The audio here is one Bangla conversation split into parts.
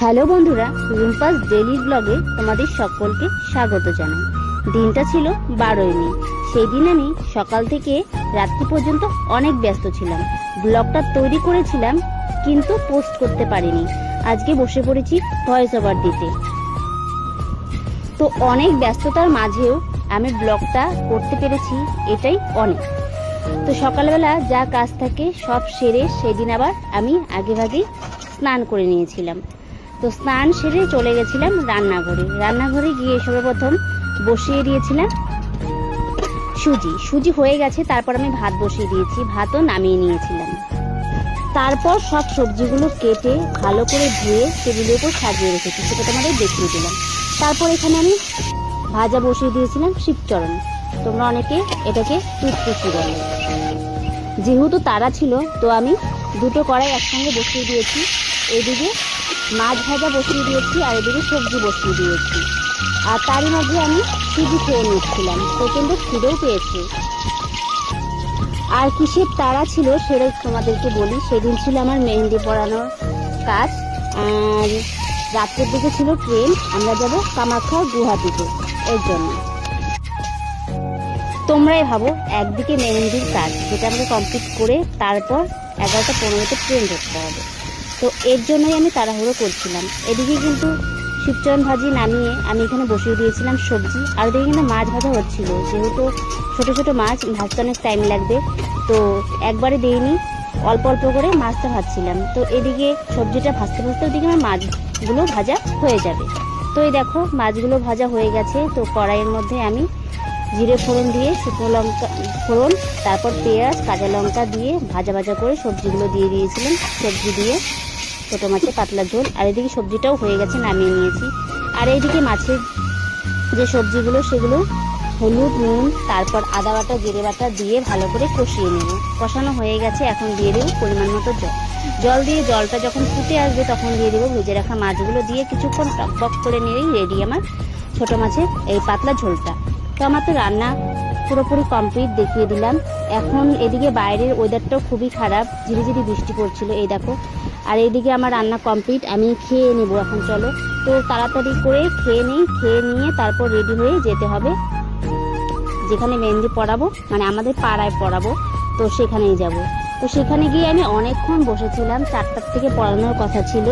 হ্যালো বন্ধুরা, রিম্পাস ডেইলি ব্লগে তোমাদের সকলকে স্বাগত জানাই। দিনটা ছিল 12ই মে। সেই দিন আমি সকাল থেকে রাত্রি পর্যন্ত অনেক ব্যস্ত ছিলাম। ব্লগটা তৈরি করেছিলাম কিন্তু পোস্ট করতে পারিনি। আজকে বসে পড়েছি ভয়েস ওভার দিতে। তো অনেক ব্যস্ততার মাঝেও আমি ব্লগটা করতে পেরেছি, এটাই অনেক। তো সকালবেলা যা কাজ থাকে সব সেরে সেদিন আবার আমি আগেভাগেই স্নান করে নিয়েছিলাম। তো স্নান সেরে চলে গেছিলাম রান্নাঘরে গিয়ে সর্বপ্রথম বসিয়ে দিয়েছিলাম সুজি হয়ে গেছে। তারপর আমি ভাত বসিয়ে দিয়েছি, ভাতও নামিয়ে নিয়েছিলাম। তারপর সব সবজিগুলো কেটে ভালো করে ধুয়ে টেবিলের উপর সাজিয়ে রেখেছি, সেটা তোমাদের দেখিয়ে দিলাম। তারপর এখানে আমি ভাজা বসিয়ে দিয়েছিলাম শিবচরণ, তোমরা অনেকে এটাকে টুটপুষি বলে। যেহেতু তারা ছিল তো আমি দুটো কড়াই একসঙ্গে বসিয়ে দিয়েছি। এদিকে মাছ ভাজা বসিয়ে দিয়েছি আর এদিকে সবজি বসিয়ে দিয়েছি। আর তারই মাঝে আমি সুজি খেয়ে নিচ্ছিলাম, প্রচণ্ড খিদেও পেয়েছে। আর কিসের তাড়া ছিল সেটা তোমাদেরকে বলি। সেদিন ছিল আমার মেহেন্দি পরানোর কাজ, আর রাত্রের দিকে ছিল ট্রেন, আমরা যাব কামাখ্যা গুয়াহাটিতে। এর জন্য তোমরাই ভাবো, একদিকে মেহেন্দির কাজ যেটা আমাকে কমপ্লিট করে তারপর 11টা 15তে ট্রেন ধরতে হবে। তো এর জন্যই আমি তাড়াহুড়ো করছিলাম। এদিকে কিন্তু শিবচরণ ভাজি নামিয়ে আমি এখানে বসিয়ে দিয়েছিলাম সবজি, আর এদিকে কিন্তু মাছ ভাজা হচ্ছিল। যেহেতু ছোট ছোট মাছ ভাজতে অনেক টাইম লাগবে, তো একবারে দিইনি, অল্প অল্প করে মাছটা ভাজছিলাম। তো এদিকে সবজিটা ভাজতে ভাজতে ওদিকে আমার মাছগুলো ভাজা হয়ে যাবে। তো এই দেখো মাছগুলো ভাজা হয়ে গেছে। তো কড়াইয়ের মধ্যে আমি জিরে ফোড়ন দিয়ে শুকনো লঙ্কা ফোড়ন, তারপর পেঁয়াজ কাঁচা লঙ্কা দিয়ে ভাজা ভাজা করে সবজিগুলো দিয়ে দিয়েছিলাম। সবজি দিয়ে ছোটো মাছের পাতলা ঝোল, আর এদিকে সবজিটাও হয়ে গেছে, নামিয়ে নিয়েছি। আর এইদিকে মাছের যে সবজিগুলো সেগুলো হলুদ নুন তারপর আদা বাটা জিরে বাটা দিয়ে ভালো করে কষিয়ে নেব। কষানো হয়ে গেছে, এখন দিয়ে দেবো পরিমাণ মতো জল দিয়ে জলটা যখন ফুটে আসবে তখন দিয়ে দেবো ভেজে রাখা মাছগুলো দিয়ে কিছুক্ষণ টকবক করে নিয়েই রেডি আমার ছোটো মাছের এই পাতলা ঝোলটা। তো আমার তো রান্না পুরোপুরি কমপ্লিট, দেখিয়ে দিলাম। এখন এদিকে বাইরের ওয়েদারটাও খুবই খারাপ, ঝিরিঝিরি বৃষ্টি পড়ছিল, এই দেখো। আর এইদিকে আমার রান্না কমপ্লিট, আমি খেয়ে নেব এখন। চলো তো তাড়াতাড়ি করে খেয়ে নিয়ে তারপর রেডি হয়ে যেতে হবে যেখানে মেহেন্দি পরাবো, মানে আমাদের পাড়ায় পরাবো, তো সেখানেই যাব। তো সেখানে গিয়ে আমি অনেকক্ষণ বসেছিলাম, 4টার থেকে পড়ানোর কথা ছিল।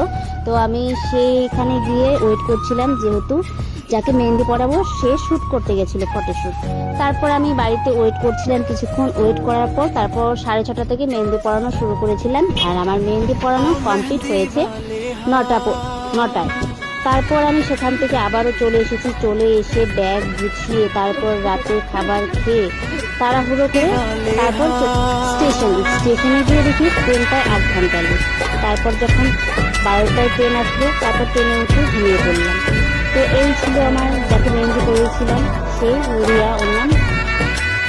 তো আমি সেইখানে গিয়ে ওয়েট করছিলাম, যেহেতু যাকে মেহেন্দি পরাবো সে শ্যুট করতে গেছিলো, ফটোশ্যুট। তারপর আমি বাড়িতে ওয়েট করছিলাম, কিছুক্ষণ ওয়েট করার পর তারপর 6:30 থেকে মেহেন্দি পরানো শুরু করেছিলাম। আর আমার মেহেন্দি পরানো কমপ্লিট হয়েছে 9টায়। তারপর আমি সেখান থেকে আবারও চলে এসেছি। চলে এসে ব্যাগ গুছিয়ে তারপর রাতে খাবার খেয়ে তাড়াহুড়ো করে তারপর স্টেশনে গিয়ে দেখি ট্রেনটায় 8 ঘন্টা লেট। তারপর যখন 12টায় ট্রেন আসলো তারপর ট্রেনে উঠে ঘুমিয়ে পড়লাম। তো এই ছিল আমার যাকে মেহেন্দি করেছিলাম, সেই রিয়া ওর নাম।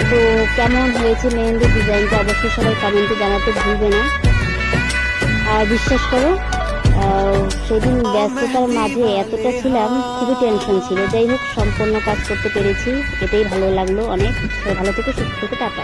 তো কেমন হয়েছে মেহেন্দির ডিজাইনটা অবশ্যই সবাই কমেন্টে জানাতে ভুলবে না। আর বিশ্বাস করো, সেদিন ব্যস্ততার মাঝে এতটা ছিলাম, খুবই টেনশন ছিল। যাই হোক, সম্পূর্ণ কাজ করতে পেরেছি, এটাই ভালো লাগলো অনেক। ভালো থেকে সুস্থ থেকে টাটা।